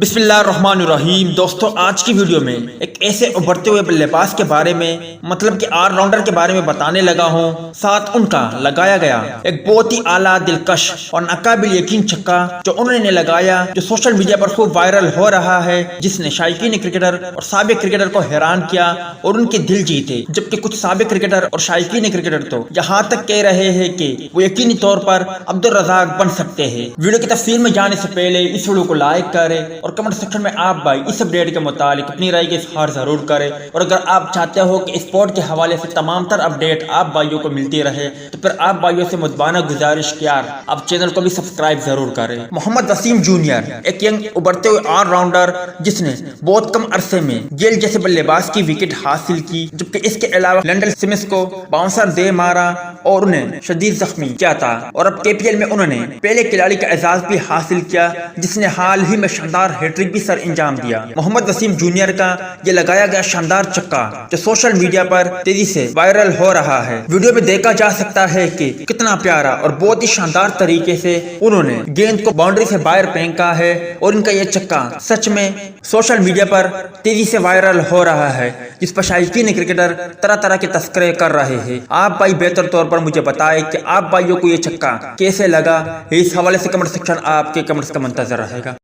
بسم اللہ الرحمن الرحیم۔ دوستو آج کی ویڈیو میں ایک ایسے ابھرتے ہوئے بلے باز کے بارے میں مطلب کہ آل راؤنڈر کے بارے میں بتانے لگا ہوں، ساتھ ان کا لگایا گیا ایک بہت ہی اعلیٰ دلکش اور ناقابل یقین چھکا جو انہوں نے لگایا، جو سوشل میڈیا پر خوب وائرل ہو رہا ہے، جس نے شائقین کرکٹر اور سابق کرکٹر کو حیران کیا اور ان کے دل جیتے، جبکہ کچھ سابق کرکٹر اور شائقین کرکٹر تو یہاں تک کہہ رہے ہیں کہ وہ یقینی طور پر عبدالرزاق بن سکتے ہیں۔ ویڈیو کی تفصیل میں جانے سے پہلے اس ویڈیو کو لائک کریں اور کمنٹ سیکشن میں آپ بھائی اس اپڈیٹ کے متعلق اپنی رائے کا اظہار ضرور کریں، اور اگر آپ چاہتے ہو کہ اسپورٹ کے حوالے سے تمام تر اپڈیٹ آپ بھائیوں کو ملتی رہے تو پھر آپ بھائیوں سے مدبانہ گزارش کیا آپ چینل کو بھی سبسکرائب ضرور کریں۔ محمد وسیم جونیئر ایک ینگ ابھرتے ہوئے آل راؤنڈر جس نے بہت کم عرصے میں گیل جیسے بلے باز کی وکٹ حاصل کی، جبکہ اس کے علاوہ لینڈل سمتھ کو باؤنسر دے مارا اور انہیں شدید زخمی کیا تھا، اور اب KPL میں انہوں نے پہلے کھلاڑی کا اعزاز بھی حاصل کیا جس نے حال ہی میں شاندار ہیٹرک بھی سر انجام دیا۔ محمد وسیم جونیئر کا یہ لگایا گیا شاندار چھکا جو سوشل میڈیا پر تیزی سے وائرل ہو رہا ہے، ویڈیو میں دیکھا جا سکتا ہے کہ کتنا پیارا اور بہت ہی شاندار طریقے سے انہوں نے گیند کو باؤنڈری سے باہر پھینکا ہے، اور ان کا یہ چھکا سچ میں سوشل میڈیا پر تیزی سے وائرل ہو رہا ہے، جس پر شائقین کرکٹر طرح طرح کے تذکرے کر رہے ہیں۔ آپ بھائی بہتر طور پر مجھے بتائیں کہ آپ بھائیوں کو یہ چھکا کیسے لگا، اس حوالے سے کمنٹ سیکشن آپ کے کمنٹس کا منتظر رہے گا۔